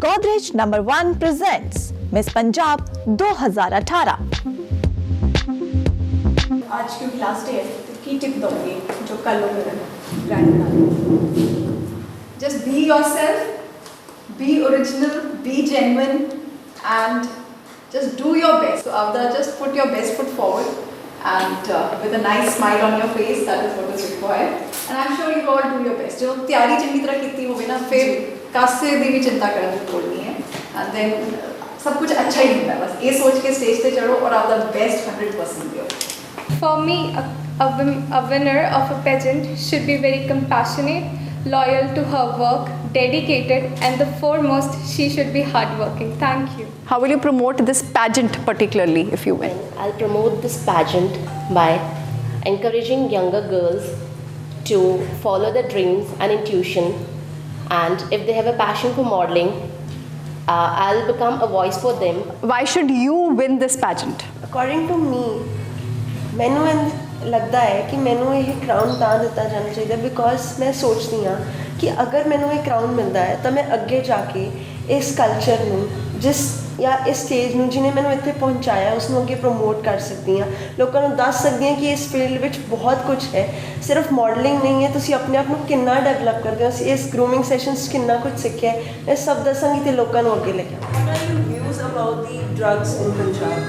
Godrej #1 presents Miss Punjab 2018। आज क्योंकि last day है तो की टिप दोगे जो कल लोग brand just be yourself, B original, B genuine and just do your best. So Avda, just put your best foot forward and with a nice smile on your face, that is what is required. And I'm sure you all do your best. जो तैयारी चंगी तरह की होगी ना, फिर कासे दी भी चिंता करने की लोड़ नहीं है. And then सब कुछ अच्छा ही होता है. बस ये सोच के स्टेज पे चढ़ो और आप the best 100% दो. For me, a winner of a pageant should be very compassionate, loyal to her work, dedicated, and the foremost, she should be hardworking. Thank you. How will you promote this pageant particularly if you win? I'll promote this pageant by encouraging younger girls to follow their dreams and intuition, and if they have a passion for modeling, I'll become a voice for them. Why should you win this pageant? According to me, ਮੈਨੂੰ ਲੱਗਦਾ ਹੈ ਕਿ ਮੈਨੂੰ ਇਹ crown ਤਾਂ ਦਿੱਤਾ ਜਾਣਾ ਚਾਹੀਦਾ ਬਿਕੋਜ਼ ਮੈਂ ਸੋਚਦੀ ਹਾਂ ਕਿ ਅਗਰ ਮੈਨੂੰ ਇਹ ਕਰਾਊਨ ਮਿਲਦਾ ਹੈ ਤਾਂ ਮੈਂ ਅੱਗੇ ਜਾ ਕੇ ਇਸ ਕਲਚਰ ਨੂੰ ਜਿਸ ਜਾਂ ਇਸ ਸਟੇਜ ਨੂੰ ਜਿਹਨੇ ਮੈਨੂੰ ਇੱਥੇ ਪਹੁੰਚਾਇਆ ਉਸ ਨੂੰ ਅੱਗੇ ਪ੍ਰਮੋਟ ਕਰ ਸਕਦੀ ਹਾਂ, ਲੋਕਾਂ ਨੂੰ ਦੱਸ ਸਕਦੀ ਹਾਂ ਕਿ ਇਸ ਫੀਲਡ ਵਿੱਚ ਬਹੁਤ ਕੁਝ ਹੈ, ਸਿਰਫ ਮਾਡਲਿੰਗ ਨਹੀਂ ਹੈ, ਤੁਸੀਂ ਆਪਣੇ ਆਪ ਨੂੰ ਕਿੰਨਾ ਡਿਵੈਲਪ ਕਰਦੇ ਹੋ, ਇਸ ਗਰੂਮਿੰਗ ਸੈਸ਼ਨਸ ਕਿੰਨਾ ਕੁਝ ਸਿੱਖਿਆ ਹੈ, ਇਹ ਸਭ ਦੱਸਾਂਗੀ ਤੇ ਲੋਕਾਂ ਨੂੰ ਅੱਗੇ ਲੈ ਕੇ ਆਵਾਂਗੀ। What are your views about the drugs in Punjab?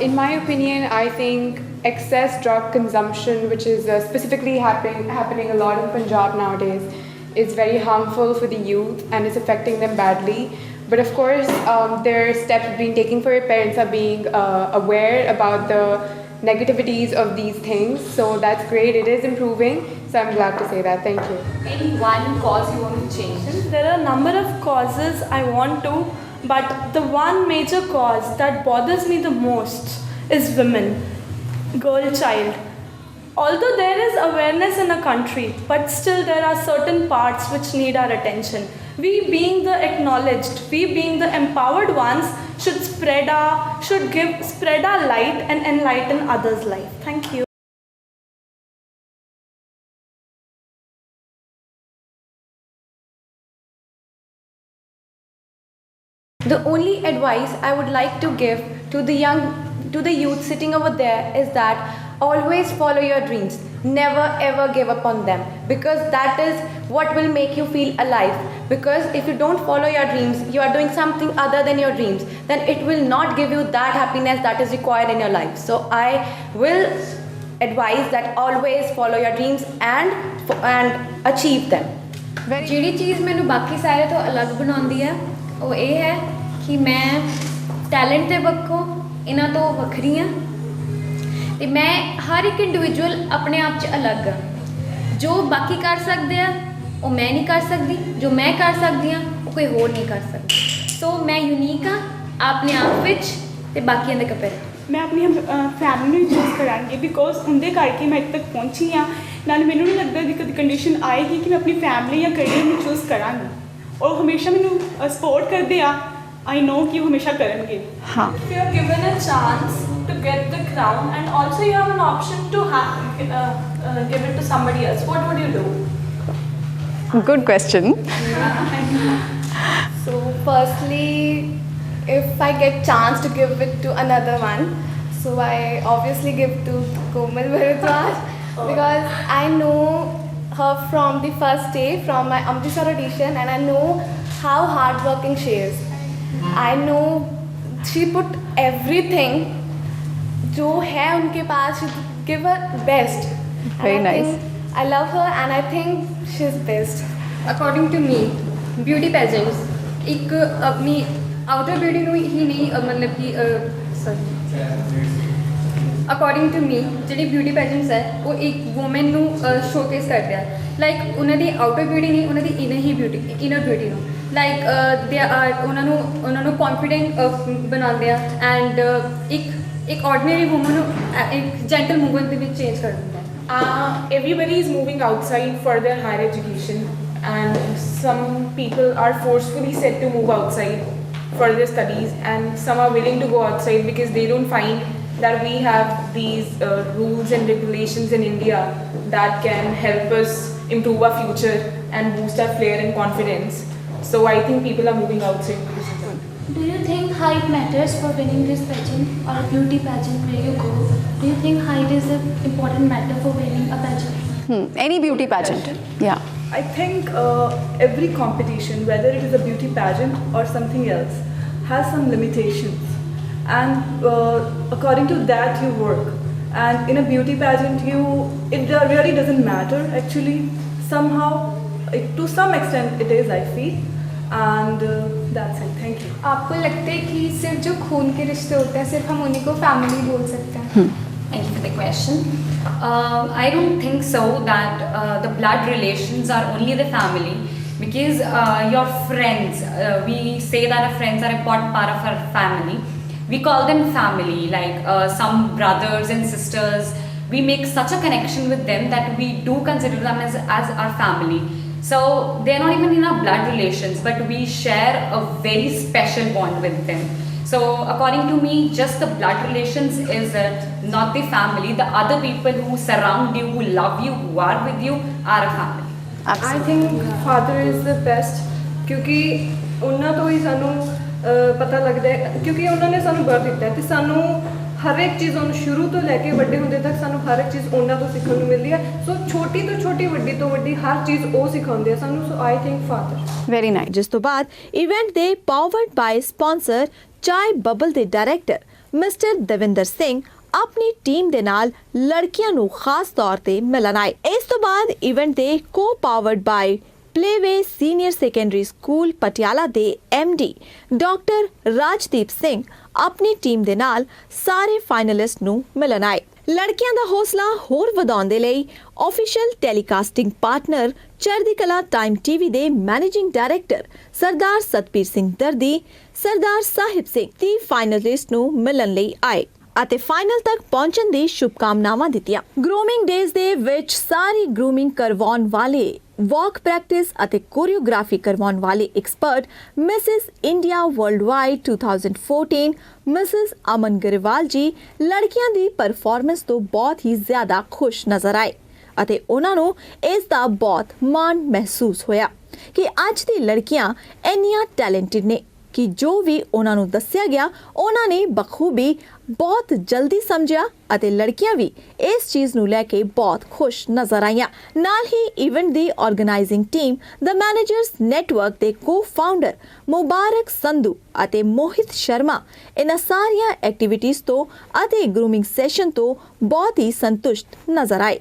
In my opinion, I think excess drug consumption, which is specifically happening a lot in Punjab nowadays, is very harmful for the youth and is affecting them badly. But of course, there are steps being taken for your parents are being aware about the negativities of these things. So that's great. It is improving. So I'm glad to say that. Thank you. Any one cause you want to change? There are a number of causes I want to, but the one major cause that bothers me the most is women, girl child. Although there is awareness in a country, but still there are certain parts which need our attention. We being the acknowledged, we being the empowered ones should spread our light and enlighten others' life. Thank you. The only advice I would like to give to the youth sitting over there is that always follow your dreams. Never ever give up on them, because that is what will make you feel alive. Because if you don't follow your dreams, you are doing something other than your dreams, then it will not give you that happiness that is required in your life. So I will advise that always follow your dreams and achieve them. ਜਿਹੜੀ ਚੀਜ਼ ਮੈਨੂੰ ਬਾਕੀ ਸਾਰੇ ਤੋਂ ਅਲੱਗ ਬਣਾਉਂਦੀ ਹੈ ਉਹ ਇਹ ਹੈ ਕਿ ਮੈਂ ਟੈਲੈਂਟ ਦੇ ਪੱਖੋਂ ਇਹਨਾਂ ਤੋਂ ਵੱਖਰੀ ਹਾਂ ਅਤੇ ਮੈਂ ਹਰ ਇੱਕ ਇੰਡੀਵਿਜੂਅਲ ਆਪਣੇ ਆਪ 'ਚ ਅਲੱਗ ਆ। ਜੋ ਬਾਕੀ ਕਰ ਸਕਦੇ ਆ ਉਹ ਮੈਂ ਨਹੀਂ ਕਰ ਸਕਦੀ, ਜੋ ਮੈਂ ਕਰ ਸਕਦੀ ਹਾਂ ਉਹ ਕੋਈ ਹੋਰ ਨਹੀਂ ਕਰ ਸਕਦਾ। ਸੋ ਮੈਂ ਯੂਨੀਕ ਹਾਂ ਆਪਣੇ ਆਪ ਵਿੱਚ ਅਤੇ ਬਾਕੀਆਂ ਦੇ ਕੰਪੇਅਰ। ਮੈਂ ਆਪਣੀ ਫੈਮਿਲੀ ਨੂੰ ਚੂਜ਼ ਕਰਾਂਗੀ ਬਿਕੋਜ਼ ਉਹਦੇ ਕਰਕੇ ਮੈਂ ਇੱਥੇ ਤੱਕ ਪਹੁੰਚੀ ਹਾਂ। ਨਾਲ ਮੈਨੂੰ ਨਹੀਂ ਲੱਗਦਾ ਕਿ ਕਦੀ ਕੰਡੀਸ਼ਨ ਆਏਗੀ ਕਿ ਮੈਂ ਆਪਣੀ ਫੈਮਿਲੀ ਜਾਂ ਕਰੀਅਰ ਨੂੰ ਚੂਜ਼ ਕਰਾਂਗੀ, ਔਰ ਹਮੇਸ਼ਾ ਮੈਨੂੰ ਸਪੋਰਟ ਕਰਦੇ ਆ। ਆਈ ਨੋ ਕਿ ਉਹ ਹਮੇਸ਼ਾ ਕਰਨਗੇ। ਹਾਂ, if you are given a chance to get the crown and also you have an option to give it to somebody else, what would you do? good question. So firstly, if I get chance to give it to another one, so I obviously give to Komal Bharadwaj because I know her from the first day from my Amritsar audition, and I know how hardworking she is. I know she put everything जो है उनके पास, she give her best. Very nice. I love her and I think she's best. According to me beauty pageants ਇੱਕ ਆਪਣੀ outer beauty ਨੂੰ ਹੀ ਨਹੀਂ ਮਤਲਬ ਕਿ according to ਮੀ ਜਿਹੜੀ ਬਿਊਟੀ ਪੈਜੈਂਟਸ ਹੈ ਉਹ ਇੱਕ ਵੂਮਨ ਨੂੰ ਸ਼ੋਕੇਸ ਕਰਦੇ ਆ। ਲਾਈਕ ਉਹਨਾਂ ਦੀ ਆਊਟਰ ਬਿਊਟੀ ਨਹੀਂ, ਉਹਨਾਂ ਦੀ ਇਨਰ ਬਿਊਟੀ ਨੂੰ ਲਾਈਕ ਦੇ ਉਹਨਾਂ ਨੂੰ ਕੌਨਫੀਡੈਂਟ ਬਣਾਉਂਦੇ ਆ ਐਂਡ ਇੱਕ ਆਰਡੀਨਰੀ ਵੂਮਨ ਨੂੰ ਇੱਕ ਜੈਂਟਲ ਮੂਵਮੈਂਟ ਦੇ ਵਿੱਚ ਚੇਂਜ ਕਰ ਦਿੰਦਾ ਹੈ। Everybody is moving outside for their higher education, and some people are forcefully said to move outside for their studies, and some are willing to go outside because they don't find that we have these rules and regulations in India that can help us improve our future and boost our flair and confidence. So I think people are moving outside because of that. Do you think height matters for winning this pageant or a beauty pageant where you go? Do you think height is an important matter for winning a pageant? Any beauty pageant. Yeah. I think every competition, whether it is a beauty pageant or something else, has some limitations. And according to that, you work. And in a beauty pageant, it really doesn't matter actually. Somehow, to some extent, it is, I feel. And that's it. Thank you. आपको लगता है कि सिर्फ जो खून के रिश्ते होते हैं सिर्फ हम उन्हीं को फैमिली बोल सकते हैं? Thank you for the question. I don't think so that the blood relations are only the family, because your friends, we say that our friends are an important part of our family. We call them family, like some brothers and sisters. We make such a connection with them that we do consider them as our family. So they're not even in our blood relations, but we share a very special bond with them. So according to me, just the blood relations is not the family. The other people who surround you, who love you, who are with you, are a family. I think father is the best, क्योंकि उन्ना तो ही सानू पता लगता है, क्योंकि उन्होंने सानू birth दिता है, ते सानू हर एक चीज़ उन शुरू तो लेके बड़े होंदे तक सानू हर एक चीज़ उन्ना तो सीखने को मिलती है. सो छोटी तो छोटी, वड्डी तो वड्डी, हर चीज़ वो सिखाते हैं सानू. So I think father. Very nice. ਜਿਸ ਤੋਂ ਬਾਅਦ ਇਵੈਂਟ ਦੇ powered by sponsor Chai Bubble ਦੇ ਡਾਇਰੈਕਟਰ ਮਿਸਟਰ ਦਵਿੰਦਰ ਸਿੰਘ ਆਪਣੀ ਟੀਮ ਦੇ ਨਾਲ ਲੜਕੀਆਂ ਨੂੰ ਖਾਸ ਤੌਰ ਤੇ ਮਿਲਣ ਆਏ। ਇਸ ਤੋਂ ਬਾਅਦ ਇਵੈਂਟ ਦੇ co powered by Playway senior secondary school Patiala ਦੇ ਐਮਡੀ ਡਾਕਟਰ ਰਾਜਦੀਪ ਸਿੰਘ ਆਪਣੀ ਟੀਮ ਦੇ ਨਾਲ ਸਾਰੇ ਫਾਈਨਲਿਸਟ ਨੂੰ ਮਿਲਣ ਆਏ। ਲੜਕੀਆਂ ਦਾ ਹੌਸਲਾ ਹੋਰ ਵਧਾਉਣ ਦੇ ਲਈ ਆਫੀਸ਼ੀਅਲ ਟੈਲੀਕਾਸਟਿੰਗ ਪਾਰਟਨਰ ਚੜ੍ਹਦੀ ਕਲਾ ਟਾਈਮ ਟੀਵੀ ਦੇ ਮੈਨੇਜਿੰਗ ਡਾਇਰੈਕਟਰ ਸਰਦਾਰ ਸਤਪੀਰ ਸਿੰਘ ਦਰਦੀ, ਸਰਦਾਰ ਸਾਹਿਬ ਸਿੰਘ 30 ਫਾਈਨਲਿਸਟ ਨੂੰ ਮਿਲਣ ਲਈ ਆਏ ਅਤੇ ਫਾਈਨਲ ਤੱਕ ਪਹੁੰਚਣ ਦੀ ਸ਼ੁਭਕਾਮਨਾਵਾਂ ਦਿੱਤੀਆਂ। ਗਰੂਮਿੰਗ ਡੇਜ਼ ਦੇ ਵਿੱਚ ਸਾਰੀ ਗਰੂਮਿੰਗ ਕਰਵਾਉਣ ਵਾਲੇ, ਵਾਕ ਪ੍ਰੈਕਟਿਸ ਅਤੇ ਕੋਰੀਓਗ੍ਰਾਫੀ ਕਰਵਾਉਣ ਵਾਲੇ expert Mrs India worldwide 2014 Mrs Aman Grewal ji ਲੜਕੀਆਂ ਦੀ ਪਰਫਾਰਮੈਂਸ ਤੋਂ ਬਹੁਤ ਹੀ ਜ਼ਿਆਦਾ ਖੁਸ਼ ਨਜ਼ਰ ਆਏ ਅਤੇ ਉਹਨਾਂ ਨੂੰ ਇਸ ਦਾ ਬਹੁਤ ਮਾਣ ਮਹਿਸੂਸ ਹੋਇਆ ਕਿ ਅੱਜ ਦੀ ਲੜਕੀਆਂ ਇੰਨੀਆਂ ਟੈਲੈਂਟਡ ਨੇ ਕਿ ਜੋ ਵੀ ਉਹਨਾਂ ਨੂੰ ਦੱਸਿਆ ਗਿਆ ਉਹਨਾਂ ਨੇ ਬਖੂਬੀ ਬਹੁਤ ਜਲਦੀ ਸਮਝਿਆ ਅਤੇ ਲੜਕੀਆਂ ਵੀ ਇਸ ਚੀਜ਼ ਨੂੰ ਲੈ ਕੇ ਬਹੁਤ ਖੁਸ਼ ਨਜ਼ਰ ਆਈਆਂ। ਨਾਲ ਹੀ ਇਵੈਂਟ ਦੀ ਆਰਗੇਨਾਈਜ਼ਿੰਗ ਟੀਮ ਦ ਮੈਨੇਜਰਸ ਨੈਟਵਰਕ ਦੇ ਕੋ-ਫਾਊਂਡਰ ਮੁਬਾਰਕ ਸੰਧੂ ਅਤੇ ਮੋਹਿਤ ਸ਼ਰਮਾ ਇਹਨਾਂ ਸਾਰੀਆਂ ਐਕਟੀਵਿਟੀਜ਼ ਤੋਂ ਅਤੇ ਗਰੂਮਿੰਗ ਸੈਸ਼ਨ ਤੋਂ ਬਹੁਤ ਹੀ ਸੰਤੁਸ਼ਟ ਨਜ਼ਰ ਆਏ।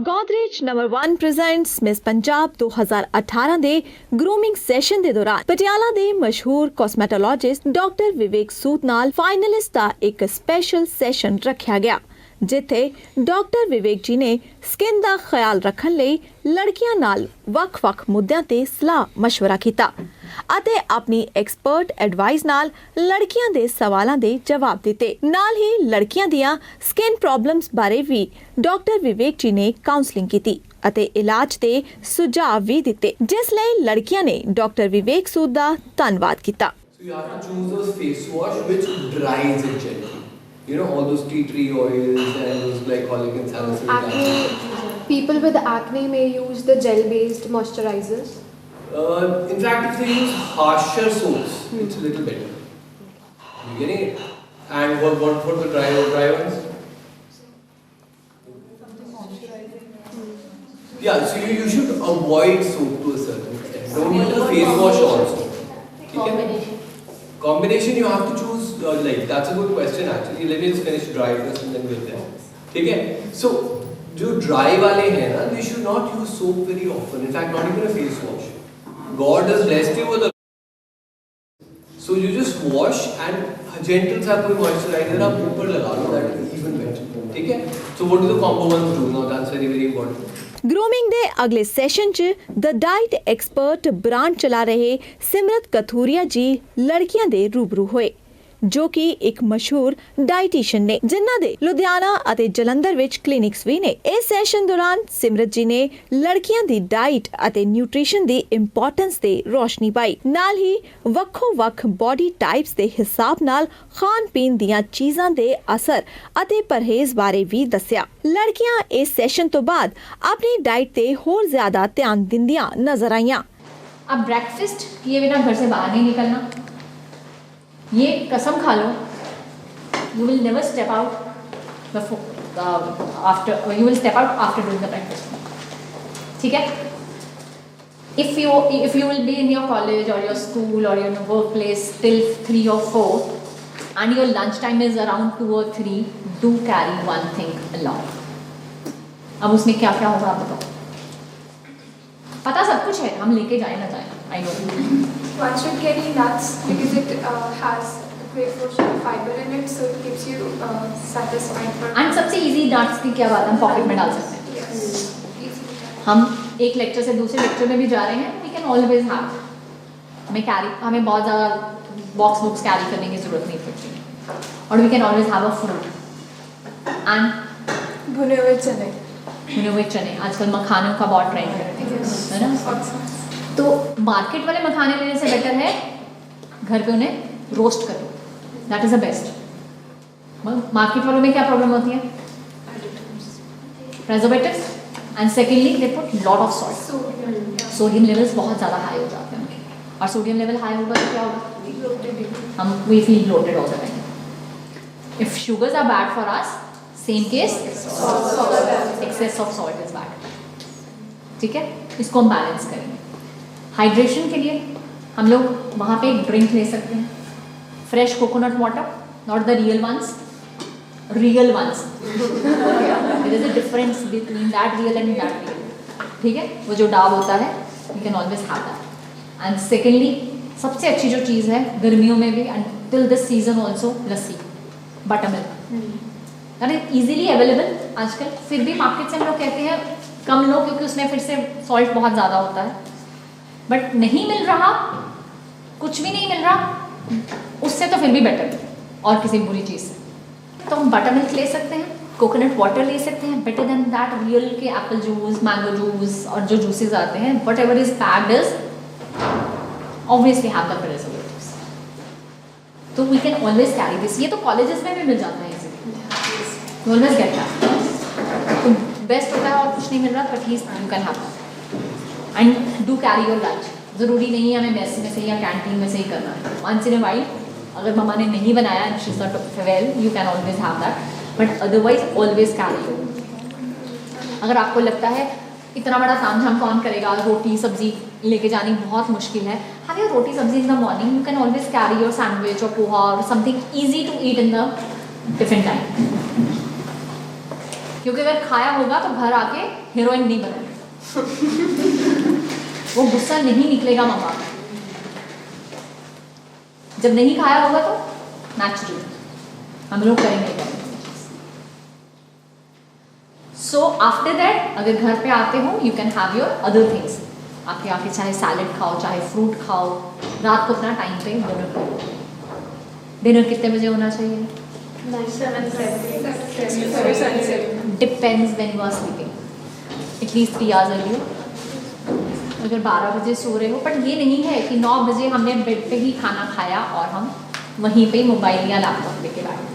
Godrej number 1 presents miss Punjab 2018 ਦੇ ਗਰੂਮਿੰਗ ਸੈਸ਼ਨ ਦੇ ਦੌਰਾਨ ਪਟਿਆਲਾ ਦੇ ਮਸ਼ਹੂਰ ਕਾਸਮੈਟੋਲੋਜਿਸਟ ਡਾਕਟਰ ਵਿਵੇਕ ਸੂਦ ਨਾਲ ਫਾਈਨਲਿਸਟ ਦਾ ਇੱਕ ਸਪੈਸ਼ਲ ਸੈਸ਼ਨ ਰੱਖਿਆ ਗਿਆ, ਜਿੱਥੇ ਡਾਕਟਰ ਵਿਵੇਕ ਜੀ ਨੇ ਸਕਿਨ ਦਾ ਖਿਆਲ ਰੱਖਣ ਲਈ ਲੜਕੀਆਂ ਨਾਲ ਵੱਖ-ਵੱਖ ਮੁੱਦਿਆਂ ਤੇ ਸਲਾਹ ਮਸ਼ਵਰਾ ਕੀਤਾ ਅਤੇ ਆਪਣੀ ਐਕਸਪਰਟ ਐਡਵਾਈਸ ਨਾਲ ਲੜਕੀਆਂ ਦੇ ਸਵਾਲਾਂ ਦੇ ਜਵਾਬ ਦਿੱਤੇ। ਨਾਲ ਹੀ ਲੜਕੀਆਂ ਦੀਆਂ ਸਕਿਨ ਪ੍ਰੋਬਲਮਸ ਬਾਰੇ ਵੀ ਡਾਕਟਰ ਵਿਵੇਕ ਜੀ ਨੇ ਕਾਉਂਸਲਿੰਗ ਕੀਤੀ ਅਤੇ ਇਲਾਜ ਦੇ ਸੁਝਾਅ ਵੀ ਦਿੱਤੇ, ਜਿਸ ਲਈ ਲੜਕੀਆਂ ਨੇ ਡਾਕਟਰ ਵਿਵੇਕ ਸੂਦ ਦਾ ਧੰਨਵਾਦ ਕੀਤਾ। So you have to choose those face wash which dries it gently. You know, all those tea tree oils and those glycolic and salicylic acid. People with acne may use the gel-based moisturizers. In fact, if they use harsher soaps, it's a little better. You getting it? And what for the dry ones? Yeah, so you should avoid soap to a certain extent. Don't use the face wash also. Combination you have to choose, like that's a good question actually. Let me just finish dry first and then we'll there. Okay? So, जो dry वाले हैं ना, they should not use soap very often. In fact, not even a face wash. God has blessed you with a. So you just wash and gentle सा कोई moisturizer आप ऊपर लगा लो, that is even better. ठीक है? So what do the combo ones do? Now that's very very important. Grooming ਦੇ ਅਗਲੇ session 'ਚ ਦ ਡਾਈਟ ਐਕਸਪਰਟ ਬ੍ਰਾਂਡ ਚਲਾ ਰਹੇ ਸਿਮਰਤ ਕਥੂਰੀਆ ਜੀ ਲੜਕੀਆਂ ਦੇ ਰੂਬਰੂ ਹੋਏ, ਜੋ ਕਿ ਇੱਕ ਮਸ਼ਹੂਰ ਡਾਈਟੀਸ਼ੀਅਨ ਨੇ, ਜਿਨ੍ਹਾਂ ਦੇ ਲੁਧਿਆਣਾ ਅਤੇ ਜਲੰਧਰ ਵਿੱਚ ਕਲੀਨਿਕਸ ਵੀ ਨੇ। ਇਸ ਸੈਸ਼ਨ ਦੌਰਾਨ ਸਿਮਰਤ ਜੀ ਨੇ ਲੜਕੀਆਂ ਦੀ ਡਾਈਟ ਅਤੇ ਨਿਊਟ੍ਰੀਸ਼ਨ ਦੀ ਇੰਪੋਰਟੈਂਸ ਤੇ ਰੋਸ਼ਨੀ ਪਾਈ, ਨਾਲ ਹੀ ਵੱਖੋ-ਵੱਖ ਬੋਡੀ ਟਾਈਪਸ ਦੇ ਹਿਸਾਬ ਨਾਲ ਖਾਣ ਪੀਣ ਦੀਆਂ ਚੀਜ਼ਾਂ ਦੇ ਅਸਰ ਅਤੇ ਪਰਹੇਜ਼ ਬਾਰੇ ਵੀ ਦੱਸਿਆ। ਲੜਕੀਆਂ ਇਸ ਸੈਸ਼ਨ ਤੋਂ ਬਾਅਦ ਆਪਣੀ ਡਾਈਟ ਤੇ ਹੋਰ ਜ਼ਿਆਦਾ ਧਿਆਨ ਦਿੰਦੀਆਂ ਨਜ਼ਰ ਆਈਆਂ। अब ब्रेकफास्ट किए बिना घर से बाहर नहीं निकलना, ये कसम खा लो, you will never step out before after you will step out after doing the breakfast. ठीक है? If you will be in your college or your school or your workplace till 3 or 4 and your lunch time is around 2 or 3, do carry one thing along. अब उसमें क्या क्या होगा आप बताओ? पता सब कुछ है, हम लेके जाए ना जाए, I know. One should carry nuts because it has a great portion of fiber in it, so it keeps you satisfied for. And सबसे easy nuts की क्या बात, हम पॉकेट में डाल सकते हैं। Yes. हम एक लेक्चर से दूसरे लेक्चर में भी जा रहे हैं, we can always have. हमें बहुत ज़्यादा बुक्स कैरी करने की ज़रूरत नहीं पड़ती, और we can always have a fruit. And भुने हुए चने आजकल मखानों का बहुत ट्रेंड है ना, तो मार्केट वाले मखाने लेने से बेटर है घर पे उन्हें रोस्ट करो, that is the best. Market वालों में क्या प्रॉब्लम होती है? Preservatives, and secondly they put lot of salt, sodium levels बहुत ज़्यादा हाई हो जाते हैं उनके, और सोडियम लेवल हाई होगा तो क्या होगा? We feel bloated all the time. If sugars are bad for us, same case excess of salt is bad. ठीक है, इसको हम बैलेंस करेंगे। हाइड्रेशन के लिए हम लोग वहाँ पे एक ड्रिंक ले सकते हैं, fresh coconut water, not the real ones. Real ones. There is a difference between that real and that real. ठीक है, वो जो डाब होता है, you can always have that. And secondly, सबसे अच्छी जो चीज़ है गर्मियों में भी until this season also lassi, buttermilk. That is easily available आजकल. फिर भी मार्केट से हम लोग कहते हैं कम लो क्योंकि उसमें फिर से सॉल्ट बहुत ज़्यादा होता है. बट नहीं मिल रहा, कुछ भी नहीं मिल रहा, उससे तो फिर भी बेटर और किसी बुरी चीज़ से. तो हम बटर मिल्क ले सकते हैं, कोकोनट वाटर ले सकते हैं. बेटर देन दैट रियल के एप्पल जूस, मैंगो जूस और जो जूसेस आते हैं, whatever is packed is obviously have the preservatives. तो we can always carry this. ये तो कॉलेजेस में भी मिल जाता है इसे, ऑलवेज गेट दैट. तो बेस्ट होता है और कुछ नहीं मिल रहा तो at least you can have that. And do carry your lunch. ज़रूरी नहीं है हमें मेस में से या कैंटीन में से ही करना है. वंस इन ए वाइल अगर मम्मा ने नहीं बनाया and she is not well, you can always have that. But otherwise always carry. अगर आपको लगता है इतना बड़ा तामझाम कौन करेगा, रोटी सब्जी लेके जानी बहुत मुश्किल है, have your roti sabzi in the morning. You can always carry your sandwich और पोहा और something easy to eat in the tiffin time. क्योंकि अगर खाया होगा तो घर आके हीरोइन नहीं बनेगा. वो गुस्सा नहीं निकलेगा मम्मा का. जब नहीं खाया होगा तो नेचुरल हम लोग करेंगे. सो आफ्टर दैट अगर घर पे आते हो you can have your other things. आपके आके चाहे सैलेड खाओ, चाहे फ्रूट खाओ. रात को अपना टाइम पे डिनर करो. डिनर कितने बजे होना चाहिए? 7. Depends when you are sleeping. At least 3 hours earlier. अगर 12 बजे सो रहे हो, बट ये नहीं है कि 9 बजे हमने बेड पे ही खाना खाया और हम वहीं पे मोबाइल या लैपटॉप लेके बैठे.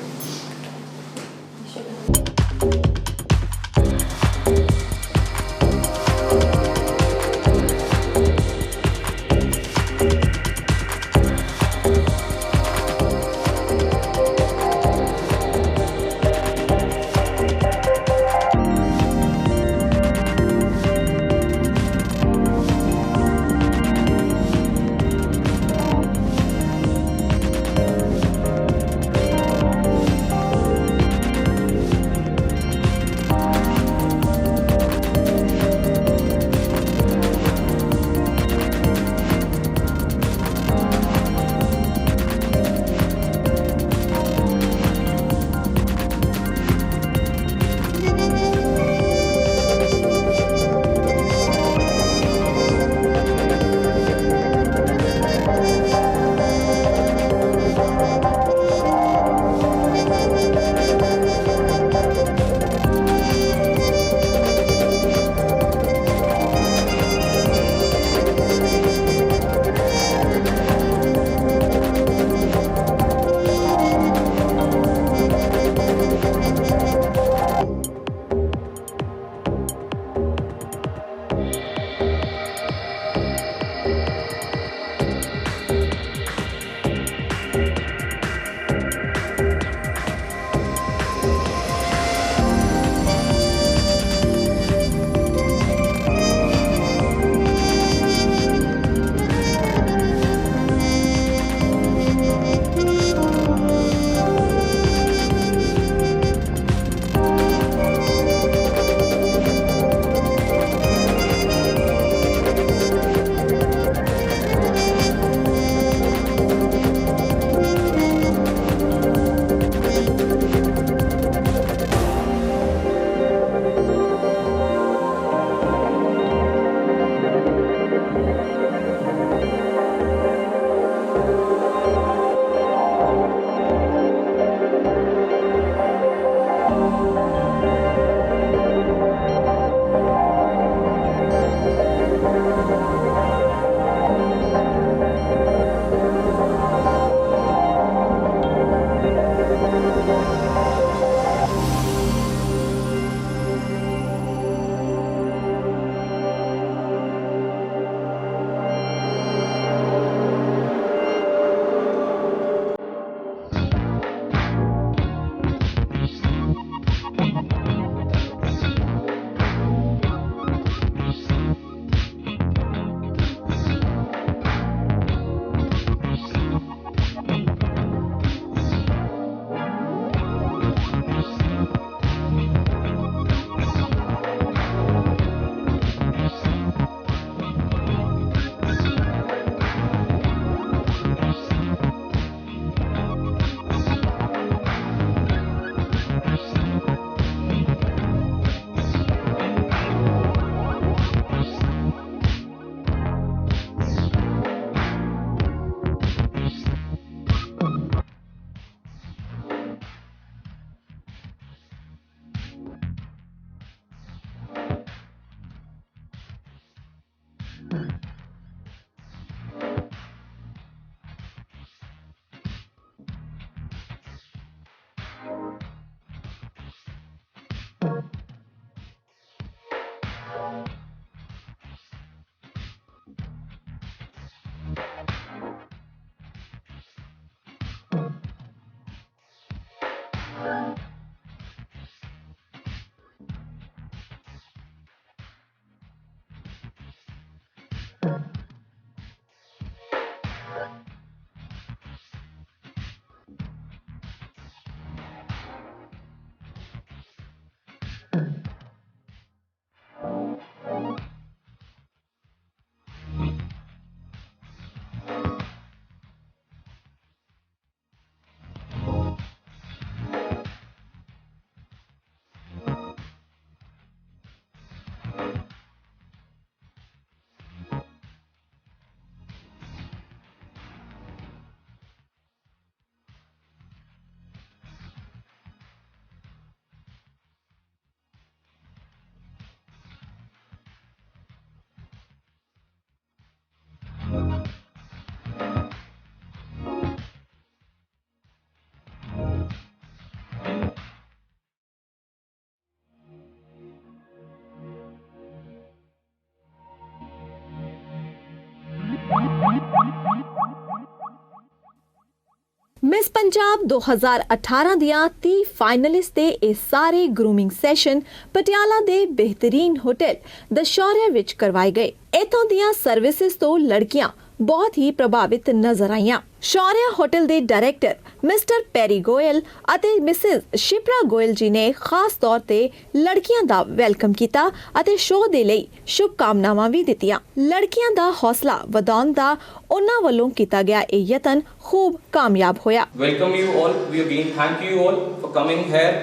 ਮਿਸ ਪੰਜਾਬ 2018 ਦੀਆਂ 30 ਫਾਈਨਲਿਸਟ ਦੇ ਇਹ ਸਾਰੇ ਗਰੂਮਿੰਗ ਸੈਸ਼ਨ ਪਟਿਆਲਾ ਦੇ ਬਿਹਤਰੀਨ ਹੋਟਲ ਦ ਸ਼ੌਰਿਆ ਵਿੱਚ ਕਰਵਾਏ ਗਏ। ਇੱਥੋਂ ਦੀਆਂ ਸਰਵਿਸਿਜ਼ ਤੋਂ ਲੜਕੀਆਂ ਬਹੁਤ ਹੀ ਪ੍ਰਭਾਵਿਤ ਨਜ਼ਰ ਆਈਆਂ। ਸ਼ੌਰਿਆ ਹੋਟਲ ਦੇ ਡਾਇਰੈਕਟਰ ਮਿਸਟਰ ਪੈਰੀ ਗੋਇਲ ਅਤੇ ਮਿਸਿਸ ਸ਼ਿਪਰਾ ਗੋਇਲ ਜੀ ਨੇ ਖਾਸ ਤੌਰ ਤੇ ਲੜਕੀਆਂ ਦਾ ਵੈਲਕਮ ਕੀਤਾ ਅਤੇ ਸ਼ੋਅ ਦੇ ਲਈ ਸ਼ੁਭਕਾਮਨਾਵਾਂ ਵੀ ਦਿੱਤੀਆਂ। ਲੜਕੀਆਂ ਦਾ ਹੌਸਲਾ ਵਧਾਉਣ ਦਾ ਉਹਨਾਂ ਵੱਲੋਂ ਕੀਤਾ ਗਿਆ ਇਹ ਯਤਨ ਖੂਬ ਕਾਮਯਾਬ ਹੋਇਆ। Welcome you all. We again thank you all for coming here.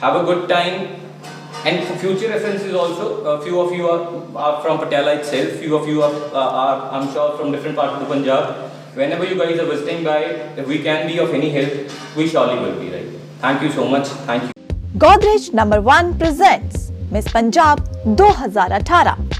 Have a good time. And for future references also, a few of you are from Patiala itself. Few of you are I'm sure from different parts of the Punjab. Whenever you guys are visiting by, if we can be of any help, we surely will be, right? Thank you so much. Thank you. Godrej No. 1 presents Miss Punjab 2018.